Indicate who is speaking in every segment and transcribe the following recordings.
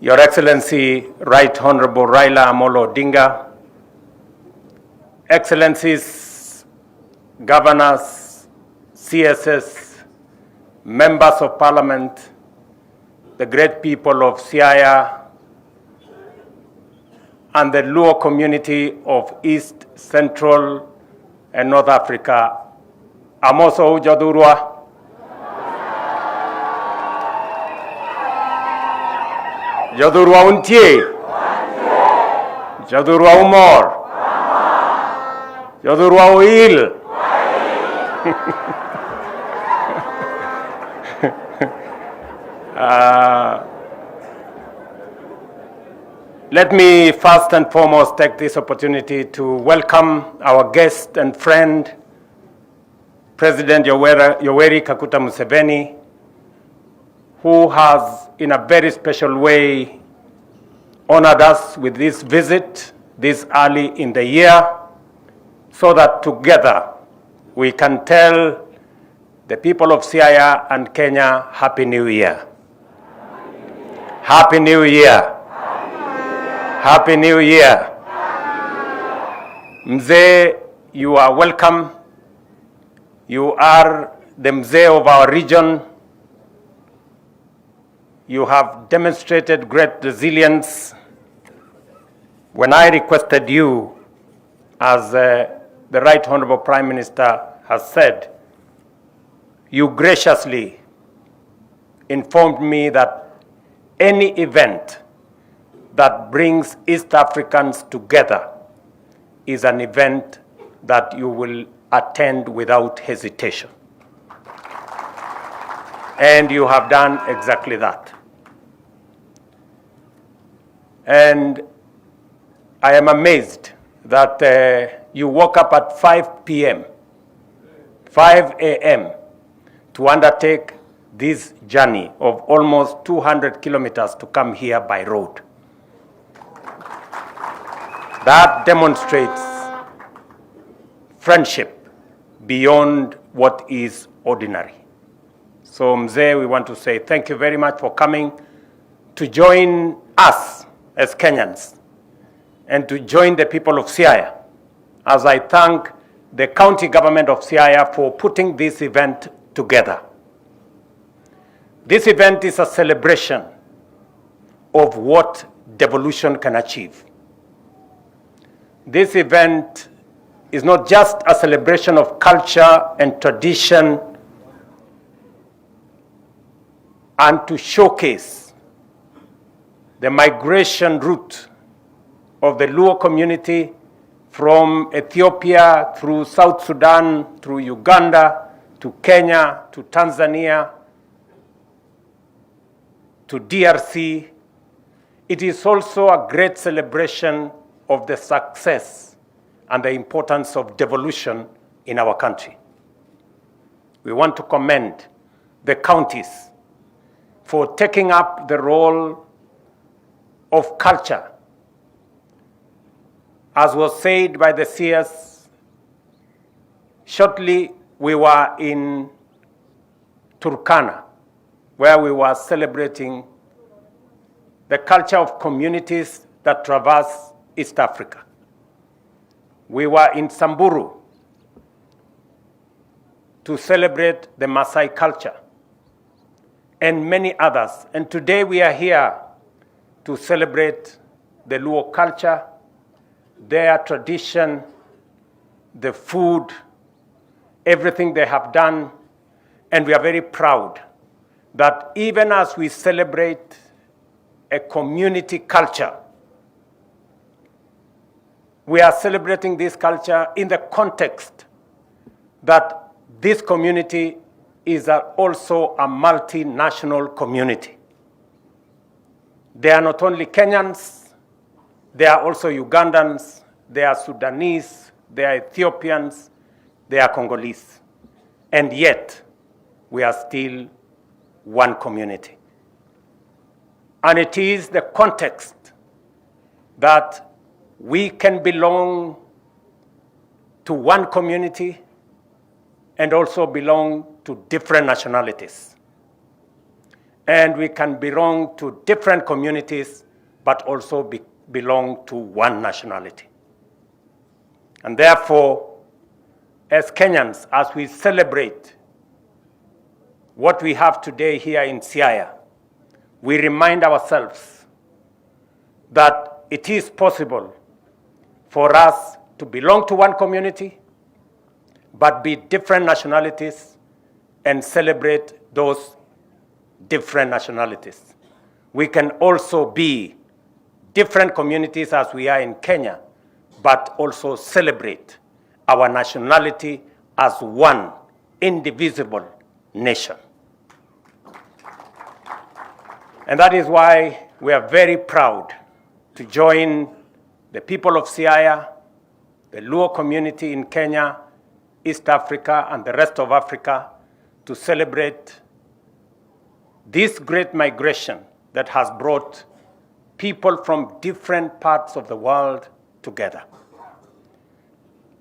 Speaker 1: Your Excellency, Right Honorable Raila Amolo Odinga, Excellencies, Governors, CSS, Members of Parliament, the great people of Siaya, and the Luo community of East, Central, and North Africa. Amoso Jadurwa. Jadurwa untie. Jadurwa umor. Jadurwa uil. Let me first and foremost take this opportunity to welcome our guest and friend, President Yoweri Kaguta Museveni, who has, in a very special way, honored us with this visit this early in the year, so that together we can tell the people of Siaya and Kenya, Happy New Year. Happy New Year. Happy New Year. Mzee, you are welcome. You are the Mzee of our region. You have demonstrated great resilience. When I requested you, as the Right Honorable Prime Minister has said, you graciously informed me that any event that brings East Africans together is an event that you will attend without hesitation. And you have done exactly that. And I am amazed that you woke up at 5 p.m., 5 a.m. to undertake this journey of almost 200 kilometers to come here by road. That demonstrates friendship beyond what is ordinary. So Mzee, we want to say thank you very much for coming to join us as Kenyans and to join the people of Siaya, as I thank the county government of Siaya for putting this event together. This event is a celebration of what devolution can achieve. This event is not just a celebration of culture and tradition and to showcase the migration route of the Luo community from Ethiopia through South Sudan, through Uganda, to Kenya, to Tanzania, to DRC. It is also a great celebration of the success and the importance of devolution in our country. We want to commend the counties for taking up the role of culture. As was said by the seers, shortly we were in Turkana, where we were celebrating the culture of communities that traverse East Africa. We were in Samburu to celebrate the Maasai culture and many others. And today we are here to celebrate the Luo culture, their tradition, the food, everything they have done. And we are very proud that even as we celebrate a community culture, we are celebrating this culture in the context that this community is also a multinational community. They are not only Kenyans, they are also Ugandans, they are Sudanese, they are Ethiopians, they are Congolese. And yet, we are still one community. And it is the context that we can belong to one community and also belong to different nationalities. and we can belong to different communities, but also belong to one nationality. And therefore, as Kenyans, as we celebrate what we have today here in Siaya, we remind ourselves that it is possible for us to belong to one community, but be different nationalities and celebrate those different nationalities. We can also be different communities as we are in Kenya, but also celebrate our nationality as one indivisible nation. And that is why we are very proud to join the people of Siaya, the Luo community in Kenya, East Africa, and the rest of Africa to celebrate this great migration that has brought people from different parts of the world together.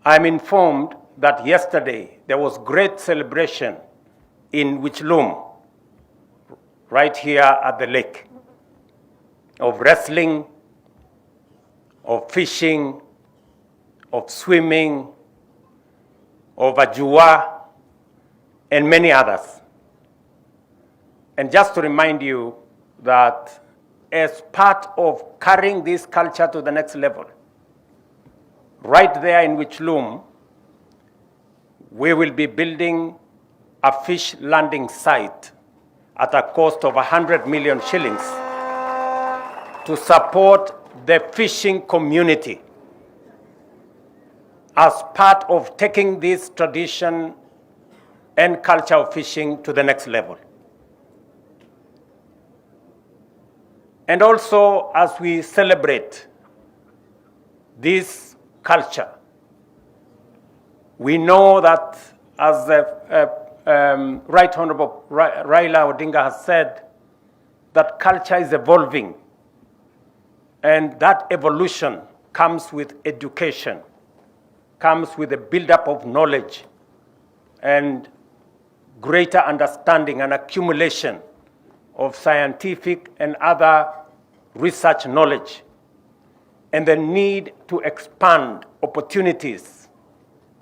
Speaker 1: I'm informed that yesterday there was great celebration in Wichloom, right here at the lake, of wrestling, of fishing, of swimming, of ajua, and many others. And just to remind you that as part of carrying this culture to the next level, right there in Wichloom, we will be building a fish landing site at a cost of 100 million shillings to support the fishing community as part of taking this tradition and culture of fishing to the next level. And also, as we celebrate this culture, we know that, as the Right Honorable Raila Odinga has said, that culture is evolving, and that evolution comes with education, comes with a buildup of knowledge and greater understanding and accumulation of scientific and other research knowledge, and the need to expand opportunities,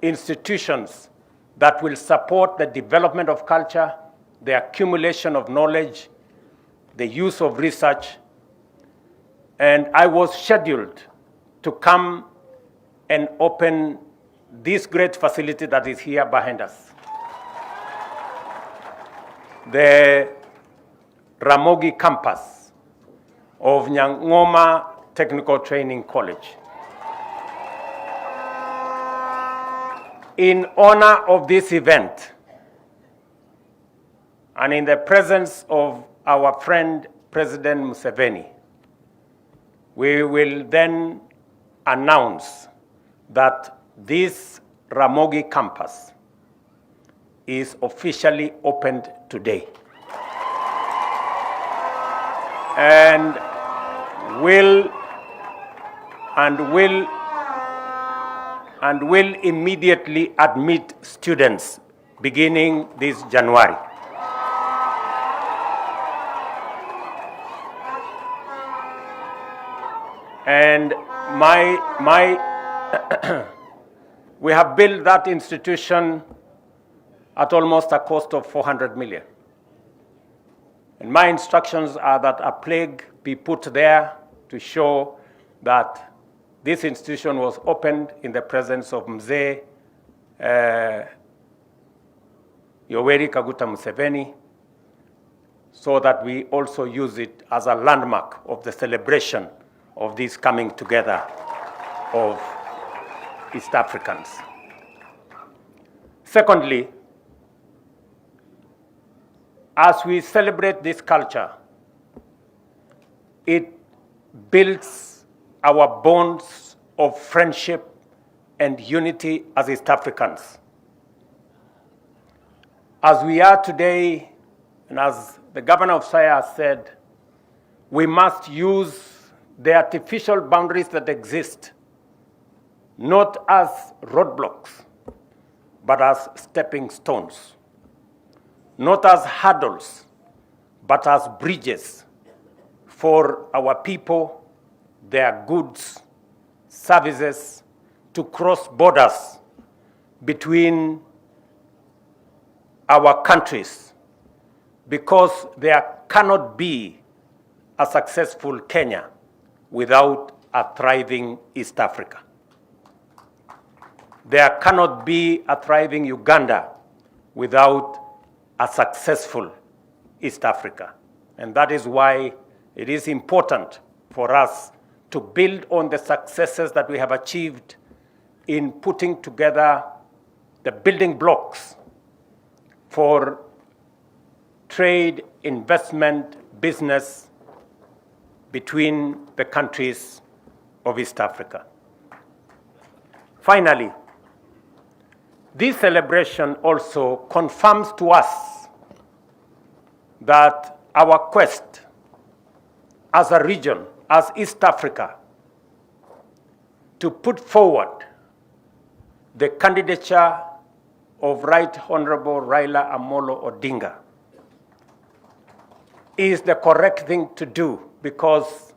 Speaker 1: institutions that will support the development of culture, the accumulation of knowledge, the use of research. And I was scheduled to come and open this great facility that is here behind us, the Ramogi campus of Nyang'oma Technical Training College. In honor of this event, and in the presence of our friend President Museveni, we will then announce that this Ramogi campus is officially opened today, and will immediately admit students beginning this January. And we have built that institution at almost a cost of 400 million. And my instructions are that a plaque be put there to show that this institution was opened in the presence of Mzee Yoweri Kaguta Museveni, so that we also use it as a landmark of the celebration of this coming together of East Africans. Secondly, as we celebrate this culture, it builds our bonds of friendship and unity as East Africans. As we are today, and as the governor of Siaya said, we must use the artificial boundaries that exist not as roadblocks, but as stepping stones, not as hurdles, but as bridges for our people, their goods, services to cross borders between our countries, because there cannot be a successful Kenya without a thriving East Africa. There cannot be a thriving Uganda without a successful East Africa. And that is why it is important for us to build on the successes that we have achieved in putting together the building blocks for trade, investment, business between the countries of East Africa. Finally, this celebration also confirms to us that our quest as a region, as East Africa, to put forward the candidature of Right Honorable Raila Amolo Odinga is the correct thing to do, because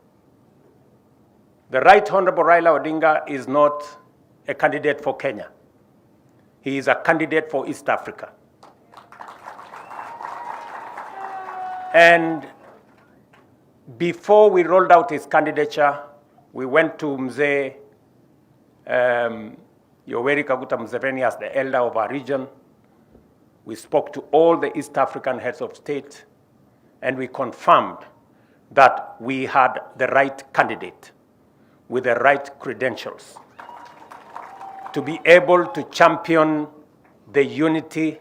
Speaker 1: the Right Honorable Raila Odinga is not a candidate for Kenya. He is a candidate for East Africa. And before we rolled out his candidature, we went to Mzee Yoweri Kaguta Museveni as the elder of our region. We spoke to all the East African heads of state, and we confirmed that we had the right candidate with the right credentials to be able to champion the unity,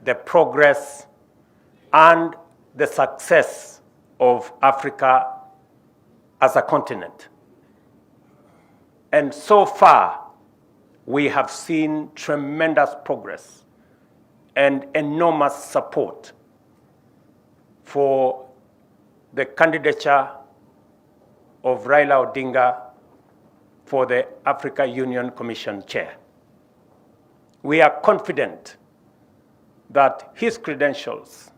Speaker 1: the progress, and the success of Africa as a continent. And so far, we have seen tremendous progress and enormous support for the candidature of Raila Odinga for the Africa Union Commission chair. We are confident that his credentials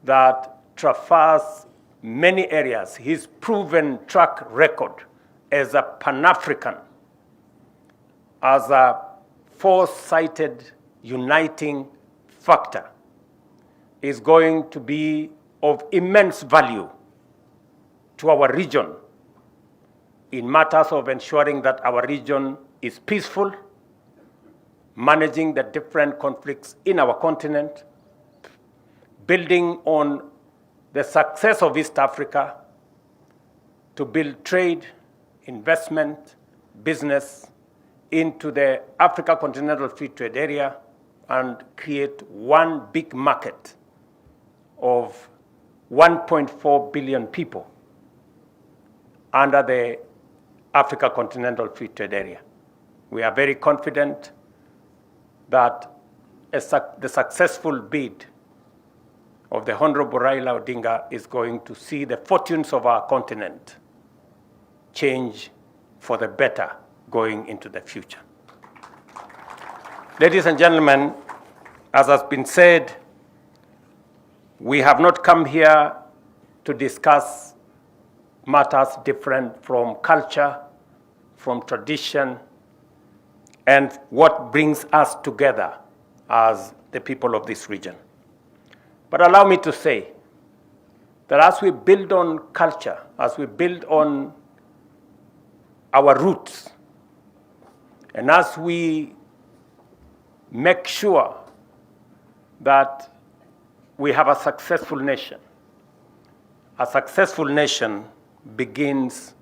Speaker 1: that traverse many areas, his proven track record as a Pan-African, as a foresighted, uniting factor, is going to be of immense value to our region in matters of ensuring that our region is peaceful, managing the different conflicts in our continent, building on the success of East Africa to build trade, investment, business into the Africa Continental Free Trade Area and create one big market of 1.4 billion people under the Africa Continental Free Trade Area. We are very confident that the successful bid of the Honorable Raila Odinga is going to see the fortunes of our continent change for the better going into the future. Ladies and gentlemen, as has been said, we have not come here to discuss matters different from culture, from tradition, and what brings us together as the people of this region. But allow me to say that as we build on culture, as we build on our roots, and as we make sure that we have a successful nation begins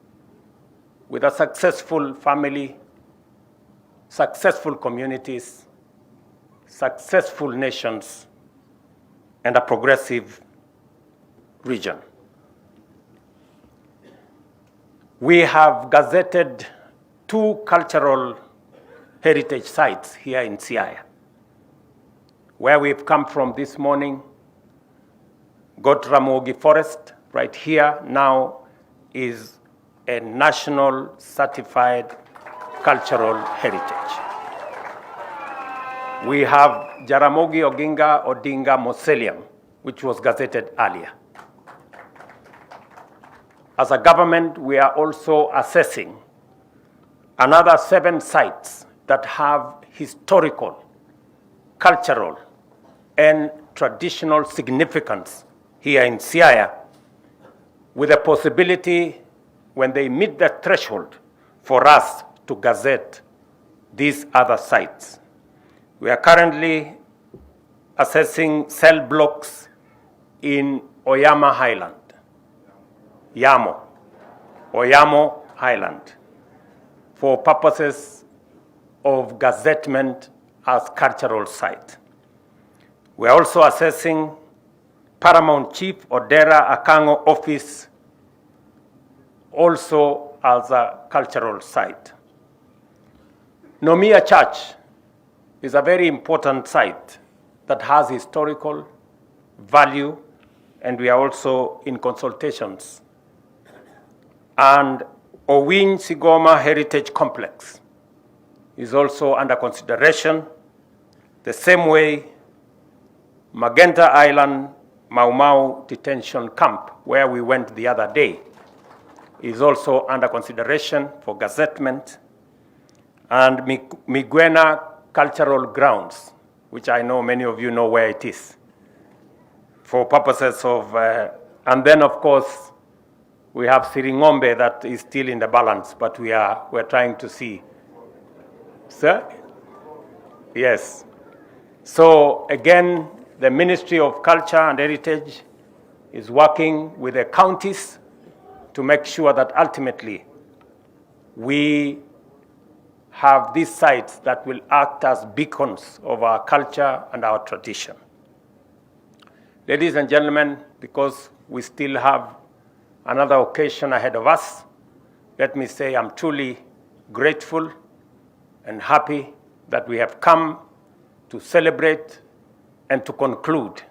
Speaker 1: with a successful family, successful communities, successful nations, and a progressive region. We have gazetted 2 cultural heritage sites here in Siaya. Where we've come from this morning, Ramogi Forest, right here now, is a national certified cultural heritage. We have Jaramogi Oginga Odinga Mausoleum which was gazetted earlier. As a government, we are also assessing another 7 sites that have historical, cultural, and traditional significance here in Siaya, with a possibility, when they meet the threshold, for us to gazette these other sites. We are currently assessing cell blocks in Oyama Highland, Oyamo Highland, for purposes of gazettement as cultural site. We are also assessing Paramount Chief Odera Akango office also as a cultural site. Nomia Church is a very important site that has historical value, and we are also in consultations. And Owin Sigoma Heritage Complex is also under consideration, the same way Magenta Island Mau Mau detention camp, where we went the other day, is also under consideration for gazettement, and Migwena Cultural Grounds, which I know many of you know where it is, for purposes of, and then of course, we have Siringombe that is still in the balance, but we're trying to see. Sir? Yes. So again, the Ministry of Culture and Heritage is working with the counties to make sure that ultimately we have these sites that will act as beacons of our culture and our tradition. Ladies and gentlemen, because we still have another occasion ahead of us, let me say I'm truly grateful and happy that we have come to celebrate and to conclude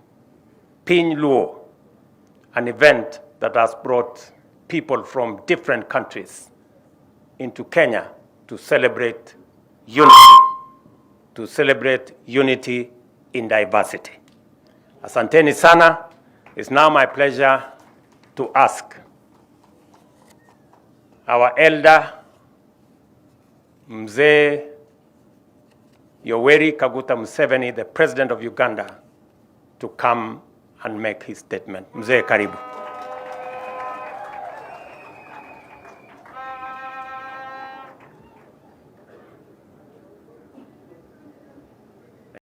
Speaker 1: Piny Luo, an event that has brought people from different countries into Kenya to celebrate unity in diversity. Asanteni sana. It's now my pleasure to ask our elder, Mzee Yoweri Kaguta Museveni, the President of Uganda, to come and make his statement. Mzee, karibu.